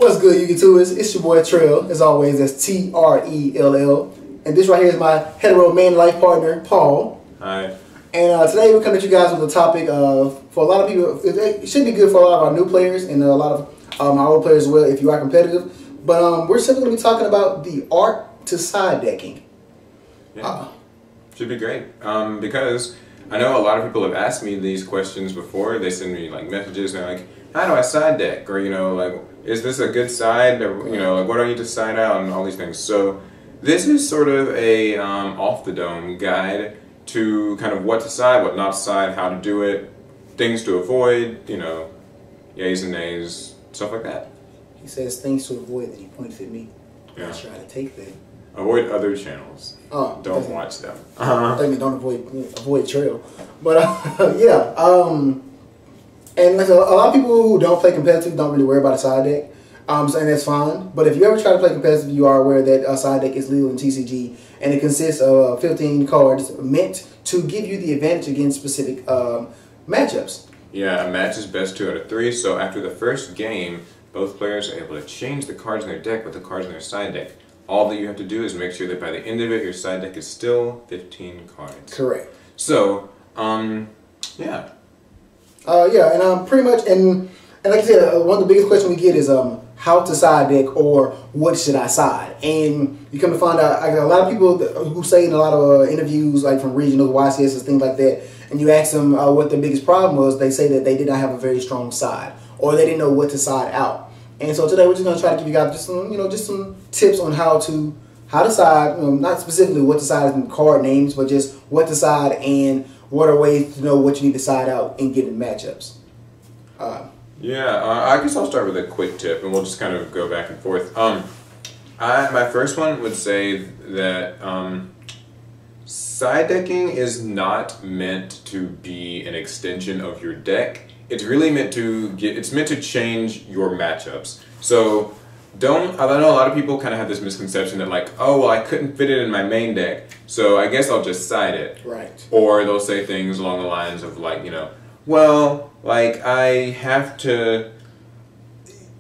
What's good, you YouTubers? It's your boy Trell. As always, that's Trell. And this right here is my hetero man life partner, Paul. Hi. And today we're coming to you guys with a topic of, for a lot of people, it should be good for a lot of our new players and a lot of our old players as well if you are competitive. But we're simply going to be talking about the art to side decking. Yeah. Should be great. Because I know a lot of people have asked me these questions before. They send me like messages and they're like, how do I side deck? Or, you know, like, is this a good side? Or, you know, like, what do I need to side out and all these things. So this is sort of a off the dome guide to kind of what to side, what not to side, how to do it, things to avoid, you know, yays and nays, stuff like that. He says things to avoid, that he points at me. Yeah. I try to take that. Avoid other channels. Oh, don't watch them. I think don't avoid Trail. But yeah. And like a lot of people who don't play competitive don't really worry about a side deck, and that's fine. But if you ever try to play competitive, you are aware that a side deck is legal in TCG, and it consists of 15 cards meant to give you the advantage against specific matchups. Yeah, a match is best 2 out of 3. So after the first game, both players are able to change the cards in their deck with the cards in their side deck. All that you have to do is make sure that by the end of it, your side deck is still 15 cards. Correct. So, yeah. And pretty much, and like I said, one of the biggest questions we get is how to side deck or what should I side? And you come to find out, a lot of people who say in a lot of interviews, like from regionals, YCS, things like that, and you ask them what their biggest problem was, they say that they did not have a very strong side, or they didn't know what to side out. And so today we're just going to try to give you guys just some, just some tips on how to side, not specifically what to side in card names, but just what to side and what are ways to know what you need to side out in given matchups. I guess I'll start with a quick tip, and we'll just kind of go back and forth. My first one would say that side decking is not meant to be an extension of your deck. It's really meant to change your matchups. So I know a lot of people kind of have this misconception that like, oh, well, I couldn't fit it in my main deck, so I guess I'll just side it. Right. Or they'll say things along the lines of like, well, like I have to,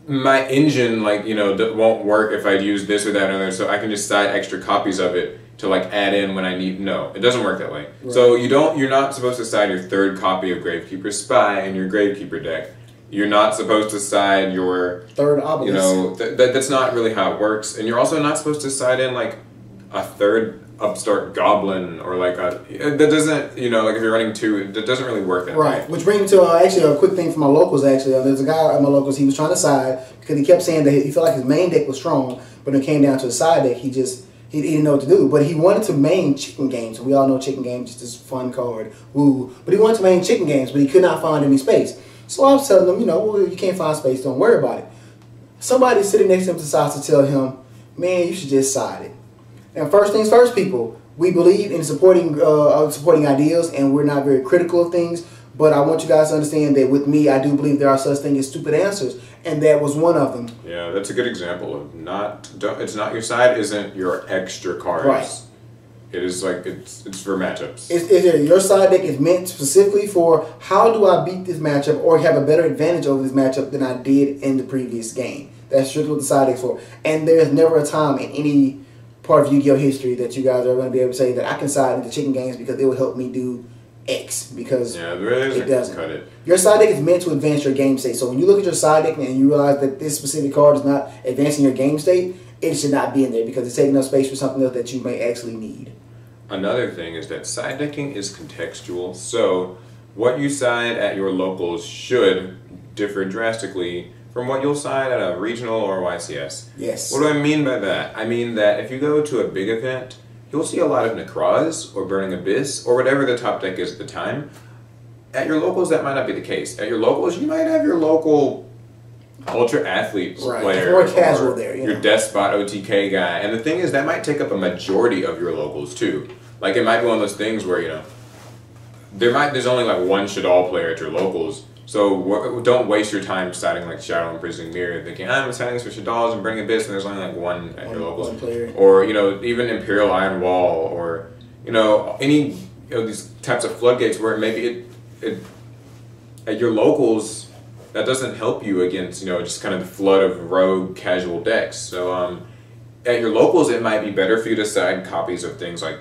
my engine, like, won't work if I use this or that or other, so I can just side extra copies of it to like add in when I need. No, it doesn't work that way. Right. So you're not supposed to side your third copy of Gravekeeper Spy in your Gravekeeper deck. You're not supposed to side your third Obelisk. That's not really how it works. And you're also not supposed to side in like a third upstart goblin or like that doesn't, like if you're running 2, that doesn't really work that way. Right. Which brings me to actually a quick thing for my locals. Actually, there's a guy at my locals. He was trying to side because he kept saying that he felt like his main deck was strong, but when it came down to the side deck, he didn't know what to do. But he wanted to main Chicken Games. We all know Chicken Games is this fun card. Woo. But he wanted to main Chicken Games, but he could not find any space. So I was telling him, well, you can't find space, don't worry about it. Somebody sitting next to him decides to tell him, man, you should just side it. And first things first, people, we believe in supporting ideas, and we're not very critical of things. But I want you guys to understand that with me, I do believe there are such things as stupid answers, and that was one of them. Yeah, that's a good example of it's not your side isn't your extra cards. Right. It is like it's for matchups. Your side deck is meant specifically for how do I beat this matchup or have a better advantage over this matchup than I did in the previous game. That's strictly what the side deck is for. And there's never a time in any part of Yu-Gi-Oh history that you guys are going to be able to say that I can side into Chicken Games because it will help me do X, because it doesn't. Cut it. Your side deck is meant to advance your game state. So when you look at your side deck and you realize that this specific card is not advancing your game state, it should not be in there because it's taking up space for something else that you may actually need. Another thing is that side decking is contextual, so what you side at your locals should differ drastically from what you'll side at a regional or YCS. Yes. What do I mean by that? I mean that if you go to a big event, you'll see a lot of Necroz or Burning Abyss or whatever the top deck is at the time. At your locals, that might not be the case. At your locals, you might have your local Ultra Athlete player, more casual there, your Despot OTK guy. And the thing is, that might take up a majority of your locals too. Like, it might be one of those things where, there's only like one Shaddoll player at your locals. So don't waste your time siding like Shadow and Prison Mirror, thinking, I'm siding this for Shaddolls and Burning Abyss, and there's only like one at your locals. Or, even Imperial Iron Wall, or, any these types of floodgates where maybe at your locals, that doesn't help you against, you know, just kind of the flood of rogue casual decks. So at your locals, it might be better for you to side copies of things like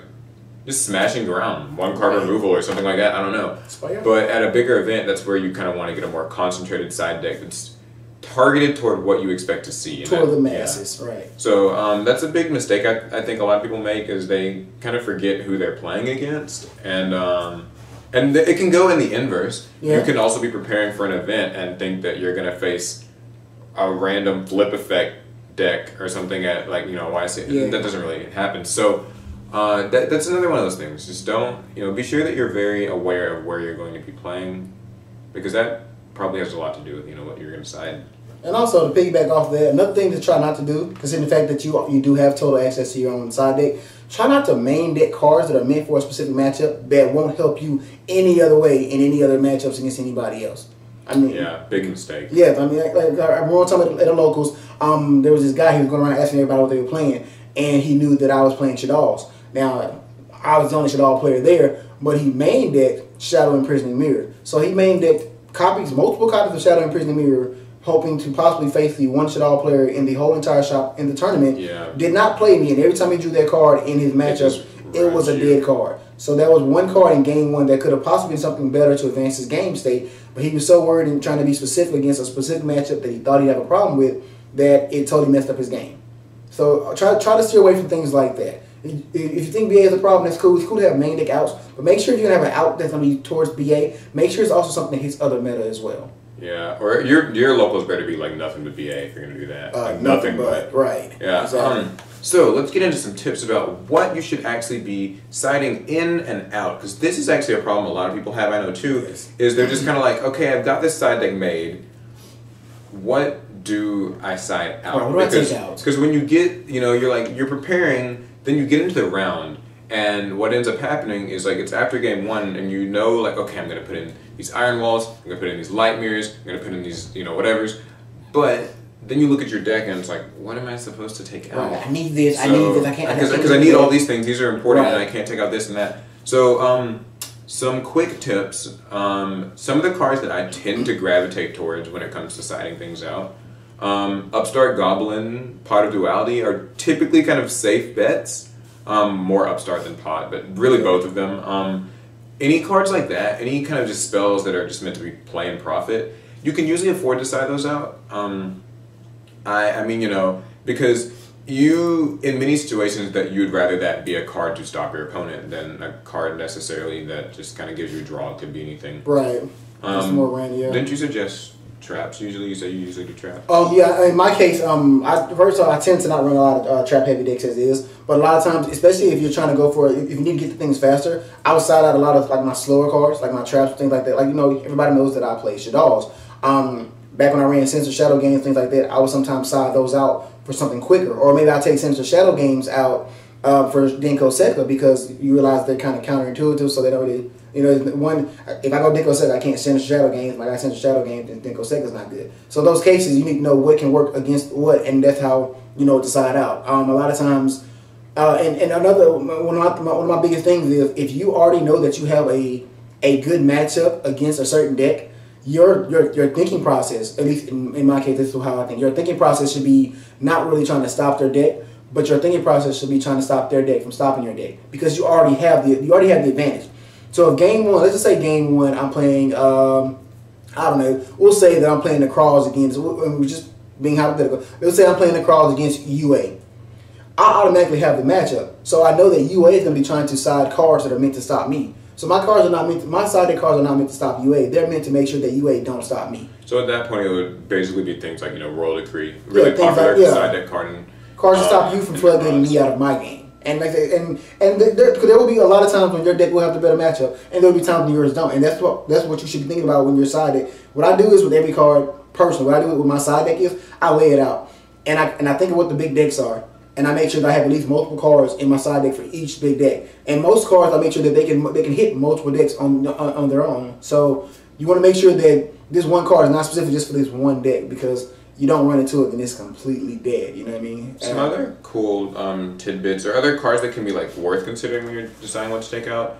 just smashing ground, one card removal or something like that. I don't know. But at a bigger event, that's where you kind of want to get a more concentrated side deck that's targeted toward what you expect to see. Toward the masses, right. So that's a big mistake I think a lot of people make, is they kind of forget who they're playing against. And it can go in the inverse. Yeah. You can also be preparing for an event and think that you're going to face a random flip effect deck or something at, like, you know, YC. Yeah. That doesn't really happen. So that's another one of those things. Just don't, you know, be sure that you're very aware of where you're going to be playing, because that probably has a lot to do with, you know, what you're going to decide. And also, to piggyback off that, another thing to try not to do, considering the fact that you do have total access to your own side deck, try not to main deck cards that are meant for a specific matchup that won't help you any other way in any other matchups against anybody else. I mean, yeah, big mistake. Yeah, I mean, like I remember talking at the locals, there was this guy who was going around asking everybody what they were playing, and he knew that I was playing Shaddolls. Now, I was the only Shaddoll player there, but he main decked Shadow Imprisoning Mirror. So he main decked multiple copies of Shadow Imprisoning Mirror, hoping to possibly face the one Shaddoll player in the whole entire shop in the tournament. Yeah. Did not play me, and every time he drew that card in his matchup, it was a dead card. So that was one card in game one that could have possibly been something better to advance his game state, but he was so worried and trying to be specific against a specific matchup that he thought he'd have a problem with, that it totally messed up his game. So try to steer away from things like that. If you think BA is a problem, that's cool. It's cool to have main deck outs, but make sure if you're going to have an out that's going to be towards BA, make sure it's also something that hits other meta as well. Yeah, or your locals better be like nothing but BA if you're going to do that. Like nothing but. Right. Yeah. Exactly. So let's get into some tips about what you should actually be siding in and out, because this is actually a problem a lot of people have, I know too, is they're just kind of like, okay, I've got this side deck made. What do I side out? Right, what do I take out? Because when you get, you know, you're preparing, then you get into the round, and what ends up happening is, like, it's after game one, and you know, like, okay, I'm going to put in these Iron Walls, I'm going to put in these Light Mirrors, I'm going to put in these, you know, whatevers, but then you look at your deck, and it's like, what am I supposed to take out? Right, I need this, I need this, I can't. Because I need all these things, these are important, and I can't take out this and that. So, some quick tips. Some of the cards that I tend to gravitate towards when it comes to siding things out, Upstart Goblin, Pot of Duality are typically kind of safe bets. More Upstart than Pot, but really both of them. Any cards like that, any kind of just spells that are just meant to be play and profit, you can usually afford to side those out. I mean, you know, because in many situations that you'd rather that be a card to stop your opponent than a card necessarily that just kind of gives you a draw. It could be anything. Right. It's more random, yeah. Didn't you suggest traps? Usually you say you usually do traps. Yeah, in my case, first of all, I tend to not run a lot of trap heavy decks as is, but a lot of times, especially if you're trying to go for it, if you need to get the things faster, I would side out a lot of like my slower cards, like my traps, things like that. Like, you know, everybody knows that I play Shaddolls. Back when I ran Sinister Shadow games, things like that, I would sometimes side those out for something quicker, or maybe I take Sinister Shadow games out for Denko Sekka, because you realize they're kind of counterintuitive, so they don't really, you know, if I go Denko Sekka, I can't Sinister Shadow games. If I got Sinister Shadow games, then Denko Sekka's not good. So in those cases, you need to know what can work against what, and that's how, you know, to side out. A lot of times, and another one of my biggest things is, if you already know that you have a good matchup against a certain deck, your thinking process, at least in my case, this is how I think. Your thinking process should be not really trying to stop their deck, but your thinking process should be trying to stop their deck from stopping your deck, because you already have the advantage. So if game one, let's just say game one, I'm playing, I don't know, we'll say that I'm playing the Crawls against, we're just being hypothetical. Let's say I'm playing the Crawls against UA. I automatically have the matchup, so I know that UA is going to be trying to side cards that are meant to stop me. So my cards are not meant to, my side deck cards are not meant to stop UA. They're meant to make sure that UA don't stop me. So at that point, it would basically be things like, you know, Royal Decree, really popular side deck card. And, cards to stop you from floodgating me out of my game. And like, and there will be a lot of times when your deck will have the better matchup, and there will be times when yours don't. And that's what you should be thinking about when you're side deck. What I do is with every card, personally, what I do with my side deck is I weigh it out, and I think of what the big decks are. And I make sure that I have at least multiple cards in my side deck for each big deck. And most cards, I make sure that they can hit multiple decks on their own. So you want to make sure that this one card is not specific just for this one deck, because you don't run into it and it's completely dead. You know what I mean? Some other cool tidbits or other cards that can be like worth considering when you're deciding what to take out.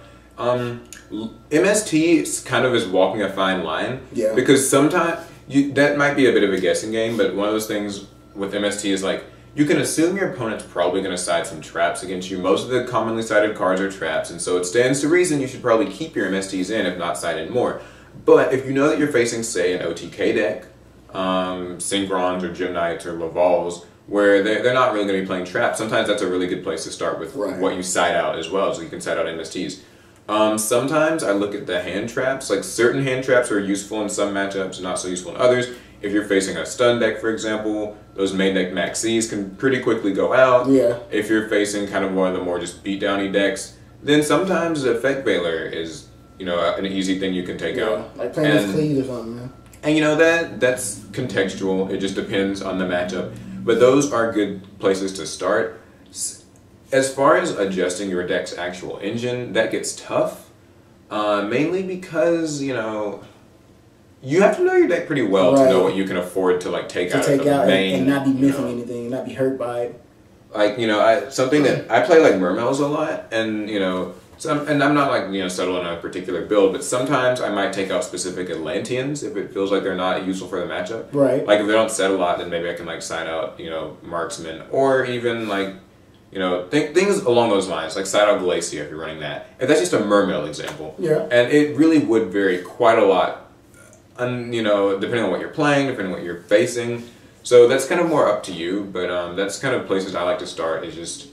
MST kind of is walking a fine line. Yeah. Because sometimes that might be a bit of a guessing game, but one of those things with MST is like, you can assume your opponent's probably going to side some traps against you. Most of the commonly sided cards are traps, and so it stands to reason you should probably keep your MSTs in, if not side in more. But if you know that you're facing, say, an OTK deck, Synchron's or Gym Knights or Laval's, where they're not really going to be playing traps, sometimes that's a really good place to start with what you side out as well, so you can side out MSTs. Sometimes I look at the hand traps, like certain hand traps are useful in some matchups and not so useful in others. If you're facing a stun deck, for example, those main deck Maxis can pretty quickly go out. Yeah. If you're facing kind of one of the more just beatdowny decks, then sometimes the Effect Veiler is, you know, an easy thing you can take out. Like playing with Cleave or something, man. And you know, that's contextual. It just depends on the matchup. But those are good places to start. As far as adjusting your deck's actual engine, that gets tough. Mainly because, you know, you have to know your deck pretty well to know what you can afford to like take out of the main, and not be missing anything, not be hurt by it. Like, you know, something that I play like Mermails a lot, and you know, and I'm not like, you know, settled on a particular build, but sometimes I might take out specific Atlanteans if it feels like they're not useful for the matchup. Right. Like if they don't set a lot, then maybe I can like side out, you know, Marksman, or even like, you know, things along those lines, like side out Glacia if you're running that. If that's just a Mermail example. Yeah. And it really would vary quite a lot. You know, depending on what you're playing, depending on what you're facing. So that's kind of more up to you, but that's kind of places I like to start, is just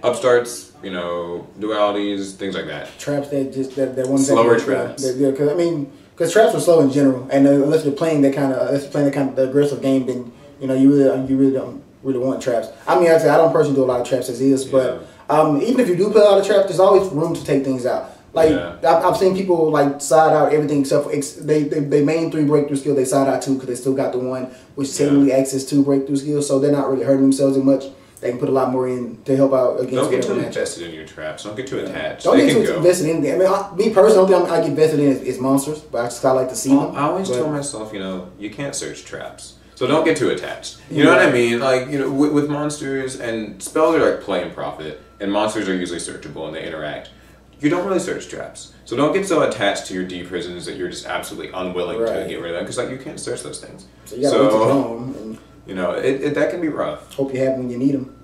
upstarts, you know, dualities, things like that. Traps that one slower traps. Because I mean, because traps are slow in general, and unless you're playing that kind of aggressive game, then you know you really don't want traps. I mean, actually, I don't personally do a lot of traps as is, but even if you do play a lot of traps, there's always room to take things out. Like I've seen people like side out everything except for they main 3 breakthrough skill, they side out 2 because they still got the 1 which technically acts as 2 breakthrough skills, so they're not really hurting themselves as much. They can put a lot more in to help out against. Don't get too invested in your traps. Don't get too attached. Don't get too invested in them. I mean, me personally, the only thing I get invested in is monsters, but I just kind of like to see them. I always tell myself, you know, you can't search traps, so don't get too attached. You know what I mean? Like, you know, with monsters and spells are like play and profit, and monsters are usually searchable and they interact. You don't really search traps. So don't get so attached to your D prisons that you're just absolutely unwilling to get rid of them, because like you can't search those things. So you gotta wait till home, and you know, that can be rough. Hope you have them when you need them.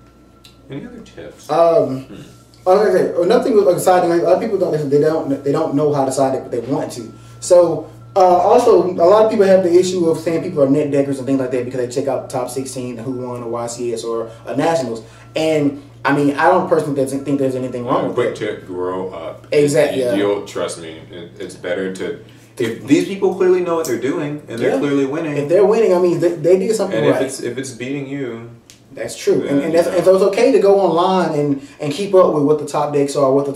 Any other tips? Another thing with like siding, like, a lot of people they don't know how to side deck, but they want to. So also, a lot of people have the issue of saying people are net deckers and things like that because they check out the top 16, who won or YCS or Nationals. And I mean, I don't personally think there's anything wrong with that. Quick tip: grow up. Exactly. Trust me, it's better to. If these people clearly know what they're doing and they're clearly winning. If they're winning, I mean, they did something right. And if it's beating you. That's true, and so it's okay to go online and keep up with what the top decks are, what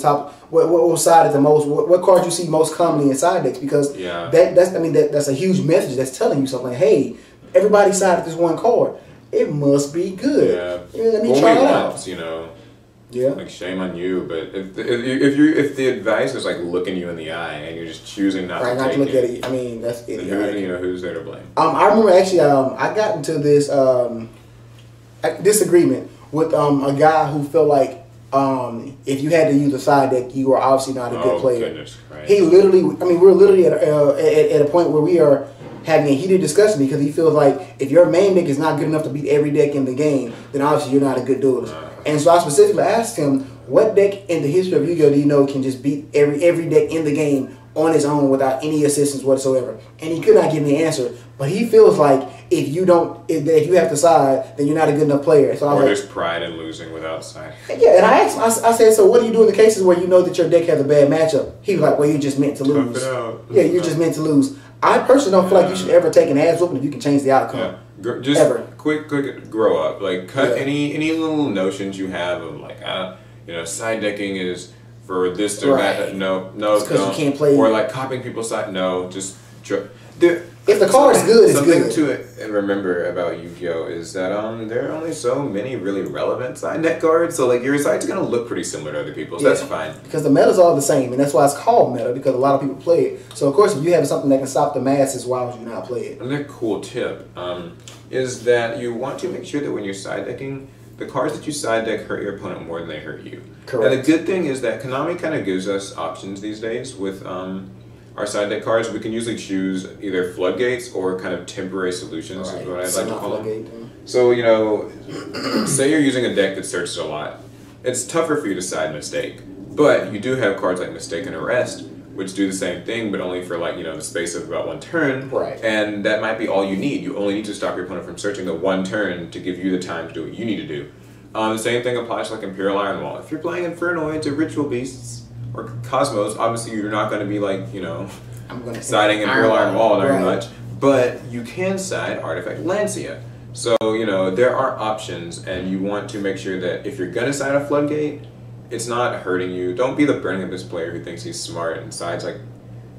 side is the most, what cards you see most commonly in side decks, because that's a huge message that's telling you something. Like, hey, everybody sided this one card, it must be good. Yeah, let me try it out. You know, yeah, like shame on you, but if the advice is like looking you in the eye and you're just choosing not to look at it, I mean that's idiotic. You know, who's there to blame? I remember actually, I got into this. Disagreement with a guy who felt like if you had to use a side deck, you were obviously not a good player. Goodness Christ. He literally, I mean, we're literally at a point where we are having a heated discussion because he feels like if your main deck is not good enough to beat every deck in the game, then obviously you're not a good duelist. And so I specifically asked him, what deck in the history of Yu-Gi-Oh! Do you know can just beat every deck in the game on his own without any assistance whatsoever? And he could not give me an answer. But he feels like if you have to side, then you're not a good enough player. So or there's pride in losing without siding. Yeah, and I asked him, I said, so what do you do in the cases where you know that your deck has a bad matchup? He was like, well, you're just meant to lose. Tough it out. Yeah, you're just meant to lose. I personally don't feel like you should ever take an ass whooping if you can change the outcome. Yeah. Just quick grow up. Like cut any little notions you have of like you know, side decking is for this or that. No, because you can't play. Or like copying people's side. No, just. If the card's good, it's something good. to remember about Yu-Gi-Oh! Is that there are only so many really relevant side deck cards, so like your side's gonna look pretty similar to other people's. That's fine. Because the meta's all the same, and that's why it's called meta, because a lot of people play it. So of course, if you have something that can stop the masses, why would you not play it? Another cool tip is that you want to make sure that when you're side decking, the cards that you side deck hurt your opponent more than they hurt you. Correct. And the good thing is that Konami kind of gives us options these days with our side deck cards, we can usually choose either floodgates or kind of temporary solutions, is what I'd like to call them. So, you know, say you're using a deck that searches a lot. It's tougher for you to side Mistake, but you do have cards like Mistaken Arrest, which do the same thing, but only for like, you know, the space of about one turn. Right. And that might be all you need. You only need to stop your opponent from searching the one turn to give you the time to do what you need to do. The same thing applies to like Imperial Iron Wall. If you're playing Infernoids or Ritual Beasts or Cosmos, obviously you're not going to be like, you know, siding Imperial Iron Wall very much, but you can side Artifact Lancia. So, you know, there are options, and you want to make sure that if you're going to side a Floodgate, it's not hurting you. Don't be the Burning Abyss player who thinks he's smart and sides like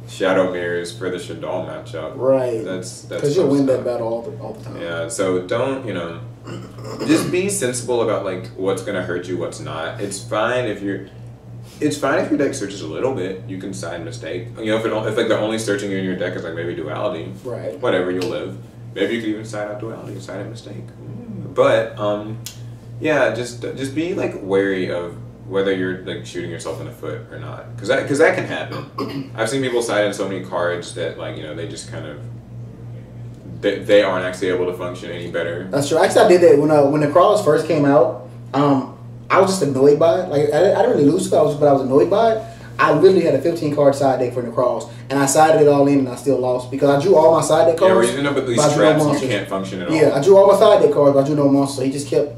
Shadow Mirrors for the Shaddoll matchup. Right. That's because you'll win that battle all the time. Yeah, so don't, you know, just be sensible about like what's going to hurt you, what's not. It's fine if your deck searches a little bit. You can side Mistake. You know, if like the only searching in your deck is like maybe Duality, right? Whatever, you'll live. Maybe you could even side out Duality, side out Mistake. But yeah, just be like wary of whether you're like shooting yourself in the foot or not, because that can happen. I've seen people side in so many cards that like, you know, they just kind of they aren't actually able to function any better. That's true. Actually, I did that when the Crawlers first came out. I was just annoyed by it. Like I didn't really lose to it, but I was annoyed by it. I literally had a 15-card side deck for the Crawls, and I sided it all in, and I still lost because I drew all my side deck cards. Yeah, but these traps you can't function at all. Yeah, I drew all my side deck cards, but I drew no monsters. So he just kept.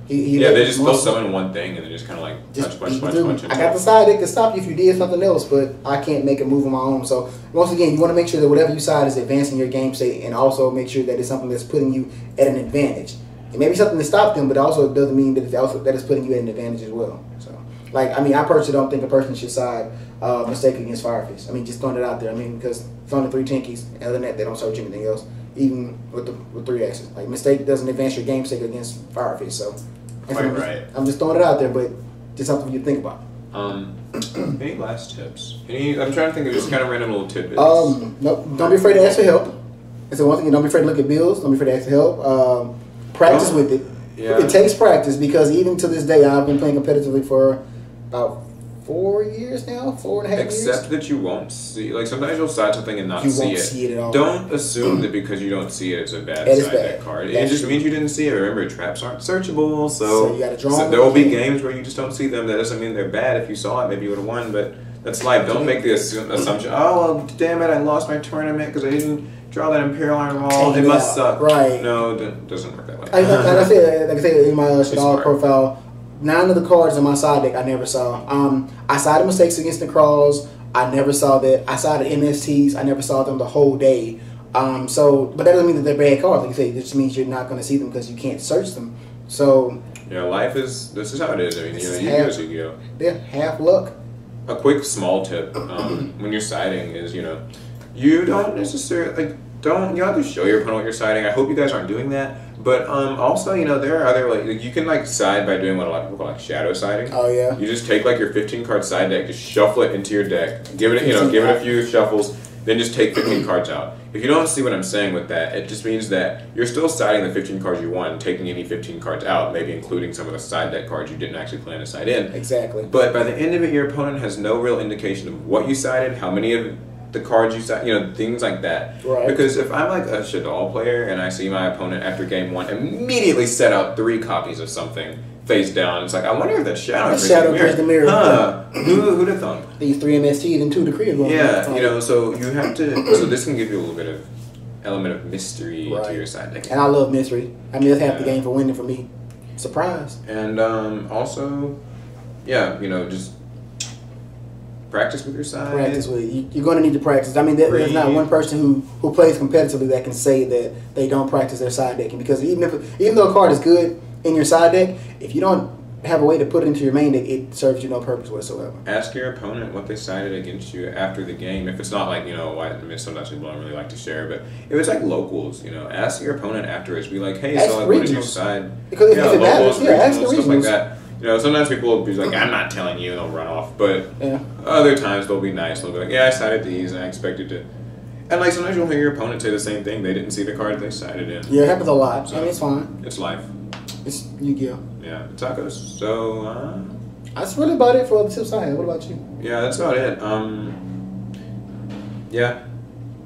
They just they'll summon one thing and they just kind of like punch. I got the side deck to stop you if you did something else, but I can't make a move on my own. So once again, you want to make sure that whatever you side is advancing your game state, and also make sure that it's something that's putting you at an advantage. It may be something to stop them, but also doesn't mean that it's putting you at an advantage as well. So, like, I mean, I personally don't think a person should side Mistake against Firefist. I mean, just throwing it out there. I mean, because it's only 3 Tinkies. Other than that, they don't search anything else, even with 3 X's. Like, Mistake doesn't advance your game state against Firefist. So, I'm just throwing it out there, but just something you think about. Any last tips? I'm trying to think of just kind of random little tidbits. No, don't be afraid to ask for help. That's the one thing. Don't be afraid to look at bills. Don't be afraid to ask for help. Practice with it. Yeah. It takes practice, because even to this day, I've been playing competitively for about 4 years now, 4.5 years. Except that you won't see, like sometimes you'll side something and not see it. You won't see it at all. Don't assume that because you don't see it, it's a bad side deck card. It just means you didn't see it. Remember, traps aren't searchable, so you gotta draw them. There will be games where you just don't see them. That doesn't mean they're bad. If you saw it, maybe you would have won, but that's life. Don't make the assumption, oh, well, damn it, I lost my tournament because I didn't draw that Imperial Iron Wall. It must suck. Right. No, it doesn't work that way. Like I said in my Shaddoll profile, 9 of the cards in my side deck I never saw. I sided Mistakes against the Crawls. I never saw that. I sided MSTs. I never saw them the whole day. But that doesn't mean that they're bad cards. Like you say, it just means you're not going to see them because you can't search them. So yeah, this is how it is. I mean, Yu-Gi-Oh! Yeah, half luck. A quick small tip when you're siding is, you don't necessarily you don't have to show your opponent what you're siding. I hope you guys aren't doing that. But also, there are other you can side by doing what a lot of people call shadow siding. Oh yeah. You just take your 15-card side deck, just shuffle it into your deck, give it a few shuffles, then just take 15 cards out. If you don't see what I'm saying with that, it just means that you're still siding the 15 cards you won, taking any 15 cards out, maybe including some of the side deck cards you didn't actually plan to side in. Exactly. But by the end of it, your opponent has no real indication of what you sided, how many of the cards you sided, things like that. Right. Because if I'm like a Shaddoll player and I see my opponent after game 1 immediately set out 3 copies of something face down, it's like, I wonder if that Shadow Pierce the Mirror. Huh. Who'd have thunk? These 3 MSTs and 2 Decree going. Yeah, so you have to. So this can give you a little bit of element of mystery to your side deck. And I love mystery. I mean, that's half the game for winning for me. Surprise. And also, just practice with your side. Practice with it. You're going to need to practice. I mean, there's not one person who plays competitively that can say that they don't practice their side decking, because even though a card is good in your side deck, if you don't have a way to put it into your main deck, it serves you no purpose whatsoever. Ask your opponent what they sided against you after the game. If it's not like, sometimes people don't really like to share, but if it's like locals, ask your opponent afterwards. Be like, hey, what did you side? Because if it matters, ask the stuff like that. Sometimes people will be like, I'm not telling you, and they'll run off. But other times they'll be nice. They'll be like, yeah, I sided these, and I expected to. And sometimes you'll hear your opponent say the same thing. They didn't see the card they sided in. Yeah, it happens a lot. So, it's fine. It's life. It's Yu-Gi-Oh! Yeah, tacos. So, that's really about it for the tips I had. What about you? Yeah, that's about it. Yeah.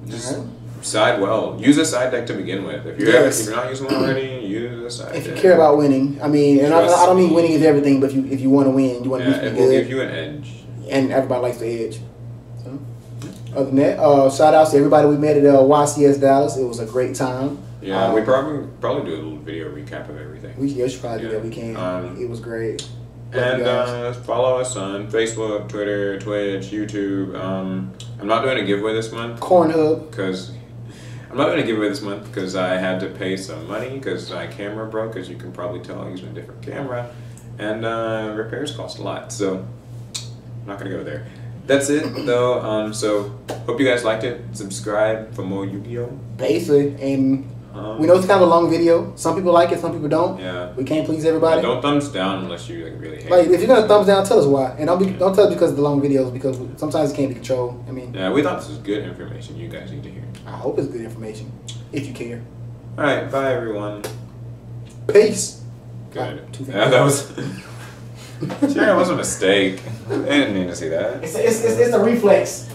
Just Alright. side well. Use a side deck to begin with. If you're Yes. if you're not using one already, use a side If deck. you care about winning, I mean, and I don't mean me. winning is everything, but if you want to win, you want to Yeah, be it will good, give you an edge. and everybody likes the edge. So, other than that, shout outs to everybody we met at YCS Dallas. It was a great time. Yeah, we probably do a little video recap of everything. We should probably do that. We can. It was great. Love you guys. And follow us on Facebook, Twitter, Twitch, YouTube. I'm not doing a giveaway this month Corn Hub. because I had to pay some money because my camera broke. As you can probably tell, I'm using a different camera, and repairs cost a lot. So I'm not gonna go there. That's it though. So hope you guys liked it. Subscribe for more Yu-Gi-Oh. Basically, and we know it's kind of a long video. Some people like it, some people don't. Yeah. We can't please everybody. Don't thumbs down unless you like really hate Like it. if you're gonna thumbs down, tell us why, and don't tell us because of the long videos, because sometimes it can't be controlled. I mean, Yeah, we thought this was good information. You guys need to hear. I hope it's good information if you care. All right, bye everyone. Peace. Good. Two things. Yeah, that was. Sure, it was a mistake. I didn't mean to see that. It's a reflex.